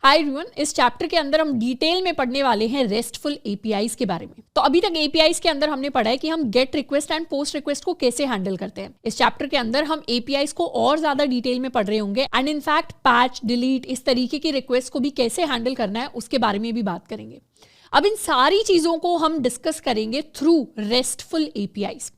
Hi everyone, इस chapter के अंदर हम डिटेल में पढ़ने वाले हैं रेस्टफुल एपीआईज के बारे में। तो अभी तक एपीआईज के अंदर हमने पढ़ा है कि हम gate request and post request को कैसे हैंडल करते हैं। इस चैप्टर के अंदर हम एपीआईज को और ज्यादा डिटेल में पढ़ रहे होंगे एंड इनफैक्ट पैच, डिलीट, इस तरीके की रिक्वेस्ट को भी कैसे हैंडल करना है उसके बारे में भी बात करेंगे। अब इन सारी चीजों को हम डिस्कस करेंगे थ्रू रेस्टफुल एपीआईज।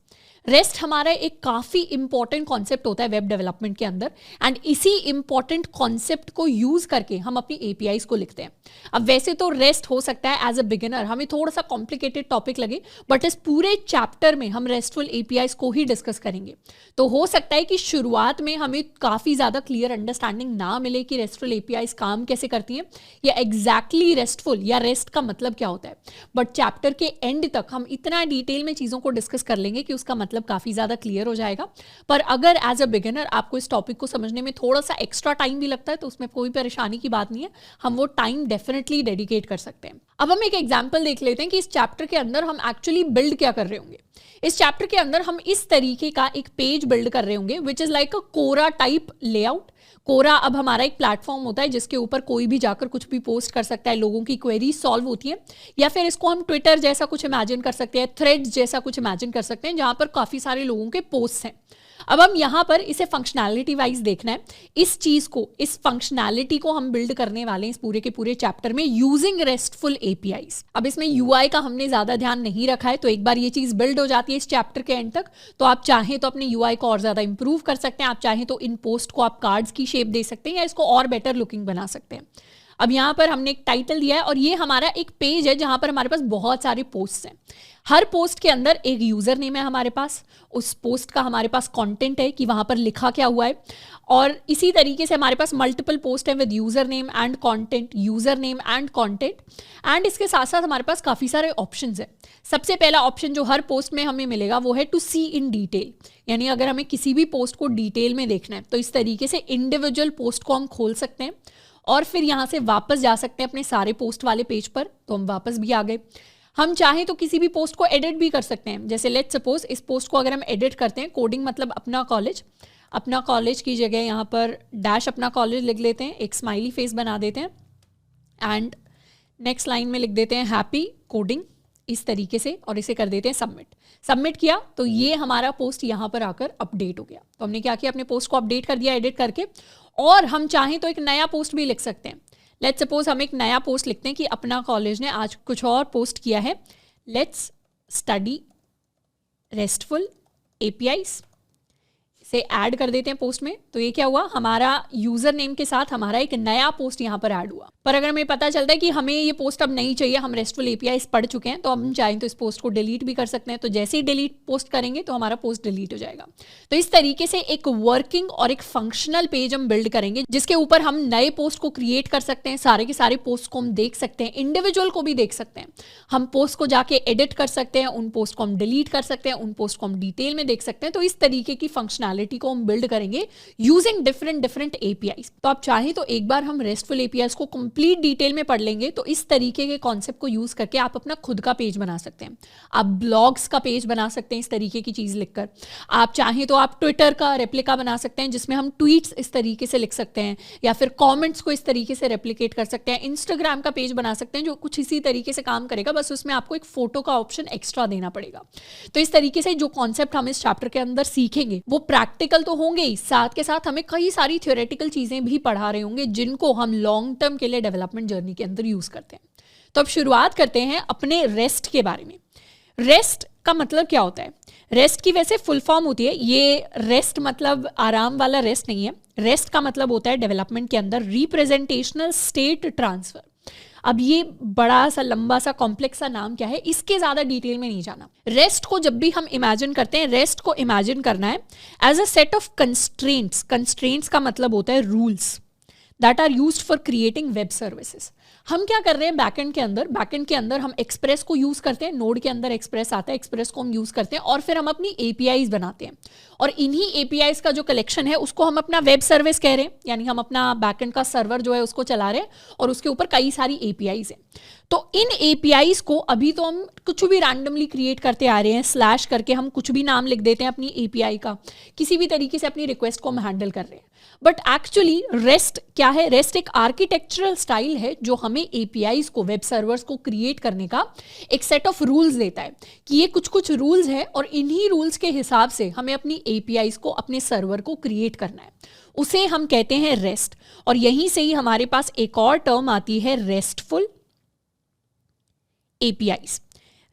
रेस्ट हमारा एक काफी इंपॉर्टेंट कॉन्सेप्ट होता है वेब डेवलपमेंट के अंदर एंड इसी इंपॉर्टेंट कॉन्सेप्ट को यूज करके हम अपनी एपीआईज को लिखते हैं। अब वैसे तो रेस्ट हो सकता है एज अ बिगिनर हमें थोड़ा सा कॉम्प्लिकेटेड टॉपिक लगे, बट इस पूरे चैप्टर में हम रेस्टफुल एपीआईज को ही डिस्कस करेंगे। तो हो सकता है कि शुरुआत में हमें काफी ज्यादा क्लियर अंडरस्टैंडिंग ना मिले कि रेस्टफुल एपीआईज काम कैसे करती हैं या एग्जैक्टली रेस्टफुल या रेस्ट का मतलब क्या होता है, बट चैप्टर के एंड तक हम इतना डिटेल में चीजों को डिस्कस कर लेंगे कि उसका मतलब काफी ज्यादा क्लियर हो जाएगा। पर अगर एज अ बिगिनर आपको इस टॉपिक को समझने में थोड़ा सा एक्स्ट्रा टाइम भी लगता है तो उसमें कोई परेशानी की बात नहीं है, हम वो टाइम डेफिनेटली डेडिकेट कर सकते हैं। अब हम एक एग्जांपल देख लेते हैं कि इस चैप्टर के अंदर हम एक्चुअली बिल्ड क्या कर रहे होंगे। इस चैप्टर के अंदर हम इस तरीके का एक पेज बिल्ड कर रहे होंगे which is like a Quora type layout. Quora अब हमारा एक प्लेटफॉर्म होता है जिसके ऊपर कोई भी जाकर कुछ भी पोस्ट कर सकता है, लोगों की क्वेरी सॉल्व होती है, या फिर इसको हम ट्विटर जैसा कुछ इमेजिन कर सकते हैं, थ्रेड्स जैसा कुछ इमेजिन कर सकते हैं जहां पर काफी सारे लोगों के पोस्ट हैं। अब हम यहां पर इसे फंक्शनैलिटी वाइज देखना है। इस चीज को, इस फंक्शनैलिटी को हम बिल्ड करने वाले हैं इस पूरे के पूरे चैप्टर में यूजिंग रेस्टफुल एपीआईज। अब इसमें यूआई का हमने ज्यादा ध्यान नहीं रखा है, तो एक बार ये चीज बिल्ड हो जाती है इस चैप्टर के एंड तक तो आप चाहें तो अपने यूआई को और ज्यादा इंप्रूव कर सकते हैं। आप चाहें तो इन पोस्ट को आप कार्ड्स की शेप दे सकते हैं या इसको और बेटर लुकिंग बना सकते हैं। अब यहाँ पर हमने एक टाइटल दिया है और ये हमारा एक पेज है जहां पर हमारे पास बहुत सारे पोस्ट हैं। हर पोस्ट के अंदर एक यूजर नेम है हमारे पास, उस पोस्ट का हमारे पास कंटेंट है कि वहां पर लिखा क्या हुआ है, और इसी तरीके से हमारे पास मल्टीपल पोस्ट है with user name and content, user name and content, and इसके साथ साथ हमारे पास काफी सारे ऑप्शंस हैं। सबसे पहला ऑप्शन जो हर पोस्ट में हमें मिलेगा वो है टू सी इन डिटेल, यानी अगर हमें किसी भी पोस्ट को डिटेल में देखना है तो इस तरीके से इंडिविजुअल पोस्ट को हम खोल सकते हैं और फिर यहाँ से वापस जा सकते हैं अपने सारे पोस्ट वाले पेज पर। तो हम वापस भी आ गए। हम चाहें तो किसी भी पोस्ट को एडिट भी कर सकते हैं। जैसे लेट्स सपोज इस पोस्ट को अगर हम एडिट करते हैं, कोडिंग मतलब अपना कॉलेज की जगह यहाँ पर डैश अपना कॉलेज लिख लेते हैं, एक स्माइली फेस बना देते हैं एंड नेक्स्ट लाइन में लिख देते हैं हैप्पी कोडिंग, इस तरीके से, और इसे कर देते हैं सबमिट किया तो ये हमारा पोस्ट यहाँ पर आकर अपडेट हो गया। तो हमने क्या किया, अपने पोस्ट को अपडेट कर दिया एडिट करके, और हम चाहें तो एक नया पोस्ट भी लिख सकते हैं। लेट्स सपोज हम एक नया पोस्ट लिखते हैं कि अपना कॉलेज ने आज कुछ और पोस्ट किया है, लेट्स स्टडी रेस्टफुल एपीआईज, से ऐड कर देते हैं पोस्ट में। तो ये क्या हुआ, हमारा यूजर नेम के साथ हमारा एक नया पोस्ट यहाँ पर ऐड हुआ। पर अगर हमें पता चलता है कि हमें ये पोस्ट अब नहीं चाहिए, हम रेस्टफुल एपीआईज पढ़ चुके हैं, तो हम चाहें तो इस पोस्ट को डिलीट भी कर सकते हैं। तो जैसे ही डिलीट पोस्ट करेंगे तो हमारा पोस्ट डिलीट हो जाएगा। तो इस तरीके से एक वर्किंग और एक फंक्शनल पेज हम बिल्ड करेंगे जिसके ऊपर हम नए पोस्ट को क्रिएट कर सकते हैं, सारे के सारे पोस्ट को हम देख सकते हैं, इंडिविजुअल को भी देख सकते हैं, हम पोस्ट को जाके एडिट कर सकते हैं, उन पोस्ट को हम डिलीट कर सकते हैं, उन पोस्ट को हम डिटेल में देख सकते हैं। तो इस तरीके की फंक्शनैलिटी को हम बिल्ड करेंगे यूजिंग डिफरेंट एपीआईज। तो आप चाहें तो एक बार हम रेस्टफुल एपीआईज को कंप्लीट डिटेल में पढ़ लेंगे तो इस तरीके के कॉन्सेप्ट को यूज करके आप अपना खुद का पेज बना सकते हैं। आप ब्लॉग्स का पेज बना सकते हैं इस तरीके की चीज लिखकर। आप चाहें तो आप ट्विटर का रेप्लिका बना सकते हैं जिसमें हम ट्वीट्स इस तरीके से लिख सकते हैं, या फिर कमेंट्स को इस तरीके से रेप्लिकेट कर सकते हैं। इंस्टाग्राम का पेज बना सकते हैं जो कुछ इसी तरीके से काम करेगा, बस उसमें आपको एक फोटो का ऑप्शन एक्स्ट्रा देना पड़ेगा। तो इस तरीके से जो कॉन्सेप्ट हम इस चैप्टर के अंदर सीखेंगे वो प्रैक्टिकल तो होंगे ही, साथ के साथ हमें कई सारी थ्योरेटिकल चीजें भी पढ़ा रहे होंगे जिनको हम लॉन्ग टर्म के लिए डेवलपमेंट जर्नी के अंदर यूज करते हैं। तो अब शुरुआत करते हैं अपने रेस्ट के बारे में। रेस्ट का मतलब क्या होता है? रेस्ट की वैसे फुल फॉर्म होती है, ये रेस्ट मतलब आराम वाला रेस्ट नहीं है। रेस्ट का मतलब होता है डेवलपमेंट के अंदर रिप्रेजेंटेशनल स्टेट ट्रांसफर। अब ये बड़ा सा लंबा सा कॉम्प्लेक्स सा नाम क्या है, इसके ज्यादा डिटेल में नहीं जाना। रेस्ट को जब भी हम इमेजिन करते हैं, रेस्ट को इमेजिन करना है as a set of constraints. Constraints का मतलब होता है rules that are used for creating web services. हम क्या कर रहे हैं बैकएंड के अंदर हम एक्सप्रेस को यूज करते हैं, नोड के अंदर एक्सप्रेस आता है, एक्सप्रेस को हम यूज करते हैं और फिर हम अपनी एपीआईज बनाते हैं, और इन्हीं एपीआईज का जो कलेक्शन है उसको हम अपना वेब सर्विस कह रहे हैं, यानी हम अपना बैकएंड का सर्वर जो है उसको चला रहे हैं और उसके ऊपर कई सारी एपीआईज हैं। तो इन एपीआईज को अभी तो हम कुछ भी रैंडमली क्रिएट करते आ रहे हैं, स्लैश करके हम कुछ भी नाम लिख देते हैं अपनी एपीआई का, किसी भी तरीके से अपनी रिक्वेस्ट को हम हैंडल कर रहे हैं। बट एक्चुअली रेस्ट क्या है? रेस्ट एक आर्किटेक्चरल स्टाइल है जो हमें एपीआईज को, वेब सर्वर्स को क्रिएट करने का एक सेट ऑफ रूल्स देता है कि ये कुछ कुछ रूल्स है और इन्हीं रूल्स के हिसाब से हमें अपनी एपीआईज को, अपने सर्वर को क्रिएट करना है। उसे हम कहते हैं रेस्ट। और यहीं से ही हमारे पास एक और टर्म आती है रेस्टफुल एपीआईज।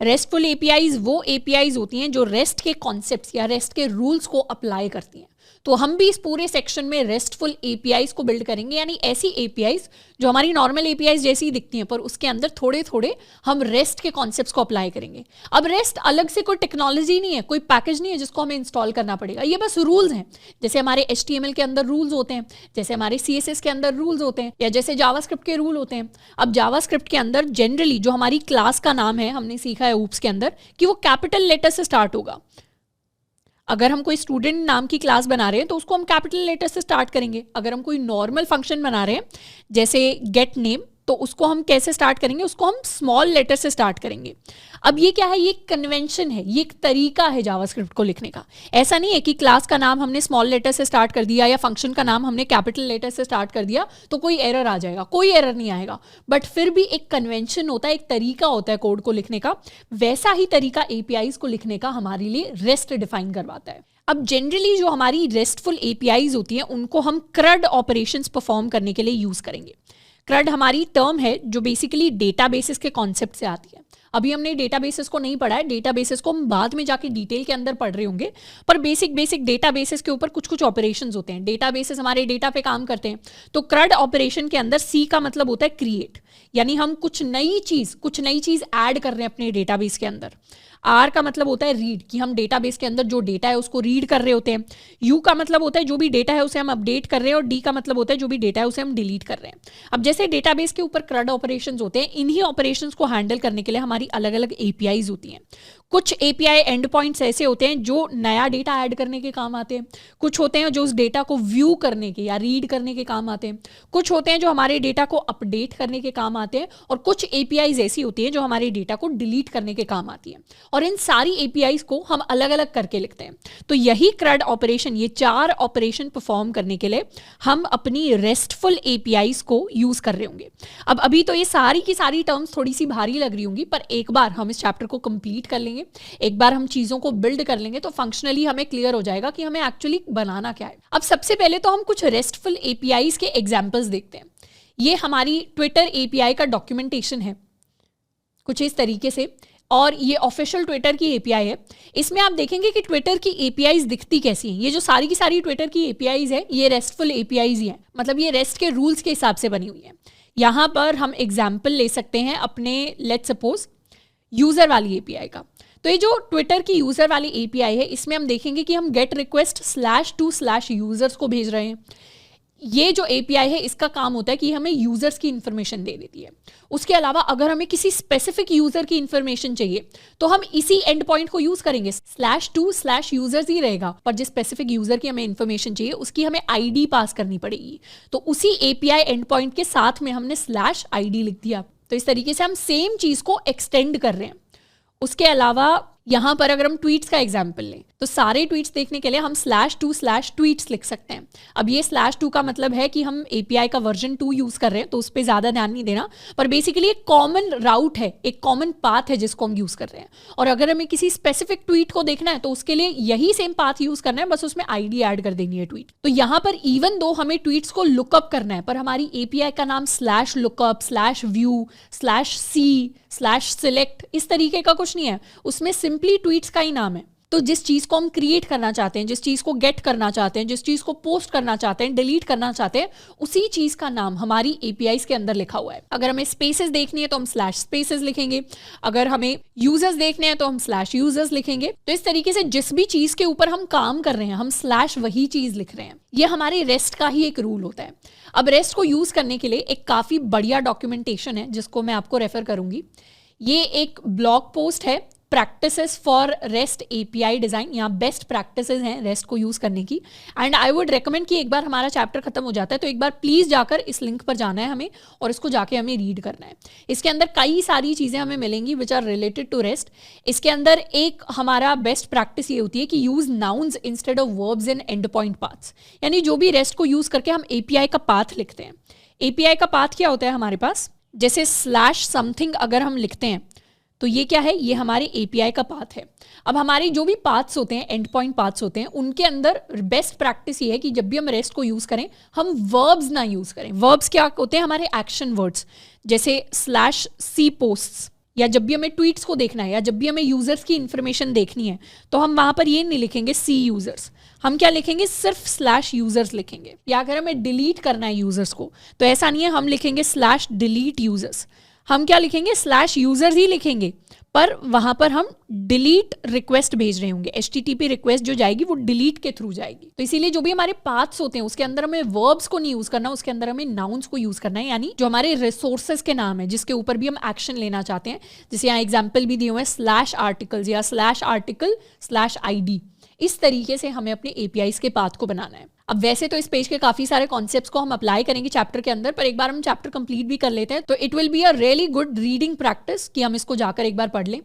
रेस्टफुल एपीआईज वो एपीआईज होती हैं जो रेस्ट के कॉन्सेप्ट्स या रेस्ट के रूल्स को अप्लाई करती हैं। तो हम भी इस पूरे सेक्शन में रेस्टफुल एपीआईज को बिल्ड करेंगे, यानी ऐसी एपीआईज जो हमारी नॉर्मल एपीआईज जैसी ही दिखती हैं पर उसके अंदर थोड़े थोड़े हम रेस्ट के कॉन्सेप्ट्स को अप्लाई करेंगे। अब रेस्ट अलग से कोई टेक्नोलॉजी नहीं है, कोई पैकेज नहीं है जिसको हमें इंस्टॉल करना पड़ेगा, ये बस रूल्स हैं। जैसे हमारे HTML के अंदर रूल्स होते हैं, जैसे हमारे CSS के अंदर रूल्स होते हैं, या जैसे जावास्क्रिप्ट के रूल होते हैं। अब जावास्क्रिप्ट के अंदर जनरली जो हमारी क्लास का नाम है, हमने सीखा है ऊप्स के अंदर कि वो कैपिटल लेटर से स्टार्ट होगा। अगर हम कोई स्टूडेंट नाम की क्लास बना रहे हैं तो उसको हम कैपिटल लेटर से स्टार्ट करेंगे। अगर हम कोई नॉर्मल फंक्शन बना रहे हैं जैसे गेट नेम, तो उसको हम कैसे स्टार्ट करेंगे? उसको हम स्मॉल लेटर से स्टार्ट करेंगे। अब ये क्या है? ये कन्वेंशन है, ये एक तरीका है जावास्क्रिप्ट को लिखने का। ऐसा नहीं है कि क्लास का नाम हमने स्मॉल लेटर से स्टार्ट कर दिया या फंक्शन का नाम हमने कैपिटल लेटर से स्टार्ट कर दिया तो कोई एरर आ जाएगा। कोई एरर नहीं आएगा, बट फिर भी एक कन्वेंशन होता है, एक तरीका होता है कोड को लिखने का। वैसा ही तरीका एपीआईज को लिखने का हमारे लिए रेस्ट डिफाइन करवाता है। अब जनरली जो हमारी रेस्टफुल एपीआईज होती हैं उनको हम CRUD ऑपरेशंस परफॉर्म करने के लिए यूज करेंगे। CRUD हमारी टर्म है जो बेसिकली डेटाबेसेस के कॉन्सेप्ट से आती है। अभी हमने डेटाबेसेस को नहीं पढ़ा है, डेटाबेसेस को हम बाद में जाके डिटेल के अंदर पढ़ रहे होंगे, पर बेसिक डेटाबेसेस के ऊपर कुछ कुछ ऑपरेशंस होते हैं। डेटाबेसेस हमारे डेटा पे काम करते हैं। तो CRUD ऑपरेशन के अंदर C का मतलब होता है क्रिएट, यानी हम कुछ नई चीज ऐड कर रहे हैं अपने डेटाबेस के अंदर। R का मतलब होता है रीड, कि हम डेटाबेस के अंदर जो डेटा है उसको रीड कर रहे होते हैं। U का मतलब होता है जो भी डेटा है उसे हम अपडेट कर रहे हैं, और D का मतलब होता है जो भी डेटा है उसे हम डिलीट कर रहे हैं। अब जैसे डेटाबेस के ऊपर CRUD ऑपरेशंस होते हैं, इन्हीं ऑपरेशंस को हैंडल करने के लिए हमारी अलग अलग एपीआईज होती हैं। कुछ एपीआई एंड पॉइंट्स ऐसे होते हैं जो नया डेटा ऐड करने के काम आते हैं, कुछ होते हैं जो उस डेटा को व्यू करने के या रीड करने के काम आते हैं, कुछ होते हैं जो हमारे डेटा को अपडेट करने के काम आते हैं, और कुछ एपीआईज ऐसी होती हैं जो हमारे डेटा को डिलीट करने के काम आती हैं। और इन सारी एपीआईज को हम अलग अलग करके लिखते हैं। तो यही CRUD ऑपरेशन, ये 4 ऑपरेशन परफॉर्म करने के लिए हम अपनी रेस्टफुल एपीआईज को यूज कर रहे होंगे। अब अभी तो ये सारी की सारी टर्म्स थोड़ी सी भारी लग रही होंगी, पर एक बार हम इस चैप्टर को कंप्लीट कर लेंगे, एक बार हम चीजों को बिल्ड कर लेंगे तो फंक्शनली हमें क्लियर हो जाएगा कि हमें एक्चुअली बनाना क्या है। अब सबसे पहले तो हम कुछ रेस्टफुल एपीआईज के एग्जांपल्स देखते हैं। ये हमारी ट्विटर एपीआई का डॉक्यूमेंटेशन है कुछ इस तरीके से, और ये ऑफिशियल ट्विटर की एपीआई है। इसमें आप देखेंगे कि ट्विटर की एपीआईज दिखती कैसी हैं। ये जो सारी की सारी ट्विटर की एपीआईज है ये रेस्टफुल एपीआईज ही हैं, मतलब ये रेस्ट के रूल्स के हिसाब से बनी हुई है। यहाँ पर हम एग्जाम्पल ले सकते हैं अपने लेट्स सपोज यूजर वाली एपीआई का। तो ये जो ट्विटर की यूजर वाली एपीआई है, इसमें हम देखेंगे कि हम गेट रिक्वेस्ट /to/users को भेज रहे हैं। ये जो एपीआई है इसका काम होता है कि हमें यूजर्स की इंफॉर्मेशन दे देती है। उसके अलावा अगर हमें किसी स्पेसिफिक यूजर की इंफॉर्मेशन चाहिए तो हम इसी एंड पॉइंट को यूज करेंगे, /to/users ही रहेगा, पर जिस स्पेसिफिक यूजर की हमें इंफॉर्मेशन चाहिए उसकी हमें आईडी पास करनी पड़ेगी। तो उसी एपीआई एंड पॉइंट के साथ में हमने /id लिख दिया। तो इस तरीके से हम सेम चीज को एक्सटेंड कर रहे हैं। उसके अलावा यहां पर अगर हम ट्वीट्स का एग्जाम्पल लें तो सारे ट्वीट्स देखने के लिए हम /to/tweets लिख सकते हैं। अब ये /to का मतलब है कि हम एपीआई का वर्जन 2 यूज कर रहे हैं, तो उस पर ज्यादा ध्यान नहीं देना, पर बेसिकली एक कॉमन राउट है, एक कॉमन पाथ है जिसको हम यूज कर रहे हैं। और अगर हमें किसी स्पेसिफिक ट्वीट को देखना है तो उसके लिए यही सेम पाथ यूज करना है, बस उसमें आईडी ऐड कर देनी है ट्वीट। तो यहाँ पर इवन दो हमें ट्वीट्स को लुकअप करना है, पर हमारी एपीआई का नाम /lookup /view /see /select इस तरीके का कुछ नहीं है, उसमें सिंपली ट्वीट्स का ही नाम है। तो जिस चीज को हम क्रिएट करना चाहते हैं, जिस चीज को गेट करना चाहते हैं, जिस चीज को पोस्ट करना चाहते हैं, डिलीट करना चाहते हैं, उसी चीज का नाम हमारी एपीआईज के अंदर लिखा हुआ है। अगर हमें स्पेसेस देखनी है तो हम /spaces लिखेंगे, अगर हमें यूजर्स देखने हैं तो हम /users लिखेंगे। तो इस तरीके से जिस भी चीज के ऊपर हम काम कर रहे हैं हम वही चीज लिख रहे हैं। ये हमारे रेस्ट का ही एक रूल होता है। अब रेस्ट को यूज करने के लिए एक काफी बढ़िया डॉक्यूमेंटेशन है जिसको मैं आपको रेफर करूंगी। ये एक ब्लॉग पोस्ट है practices for rest API design, यहाँ बेस्ट प्रैक्टिसेस हैं रेस्ट को यूज करने की। एंड आई वुड रेकमेंड कि एक बार हमारा चैप्टर खत्म हो जाता है तो एक बार प्लीज जाकर इस लिंक पर जाना है हमें और इसको जाके हमें रीड करना है। इसके अंदर कई सारी चीजें हमें मिलेंगी which are related to rest. इसके अंदर एक हमारा बेस्ट प्रैक्टिस ये होती है कि use nouns instead of verbs in and point paths, यानी जो भी रेस्ट को यूज करके हम एपीआई का पाथ लिखते हैं। एपीआई का पाथ क्या होता है हमारे पास, जैसे स्लैश समथिंग अगर हम लिखते हैं तो ये क्या है, ये हमारे एपीआई का पाथ है। अब हमारे जो भी पाथ्स होते हैं, एंड पॉइंट पाथ्स होते हैं, उनके अंदर बेस्ट प्रैक्टिस ये है कि जब भी हम रेस्ट को यूज करें हम वर्ब्स ना यूज करें। वर्ब्स क्या होते हैं, हमारे एक्शन वर्ड्स, जैसे स्लैश सी पोस्ट्स, या जब भी हमें ट्वीट्स को देखना है या जब भी हमें यूजर्स की इंफॉर्मेशन देखनी है तो हम वहां पर ये नहीं लिखेंगे सी यूजर्स, हम क्या लिखेंगे, सिर्फ स्लैश यूजर्स लिखेंगे। या अगर हमें डिलीट करना है यूजर्स को तो ऐसा नहीं है, हम लिखेंगे स्लैश डिलीट यूजर्स, हम क्या लिखेंगे, स्लैश यूजर्स ही लिखेंगे, पर वहां पर हम डिलीट रिक्वेस्ट भेज रहे होंगे। HTTP रिक्वेस्ट जो जाएगी वो डिलीट के थ्रू जाएगी। तो इसीलिए जो भी हमारे पाथ्स होते हैं उसके अंदर हमें वर्ब्स को नहीं यूज करना, उसके अंदर हमें नाउन्स को यूज करना है, यानी जो हमारे रिसोर्सेज के नाम है जिसके ऊपर भी हम एक्शन लेना चाहते हैं। जैसे यहाँ एग्जाम्पल भी दिए हुए हैं, स्लैश आर्टिकल्स या स्लैश आर्टिकल स्लैश ID। इस तरीके से हमें अपने APIs के पाथ को बनाना है। अब वैसे तो इस पेज के काफी सारे कॉन्सेप्ट्स को हम अप्लाई करेंगे चैप्टर के अंदर, पर एक बार हम चैप्टर कंप्लीट भी कर लेते हैं तो it will be a really good reading practice कि हम इसको जाकर एक बार पढ़ लें।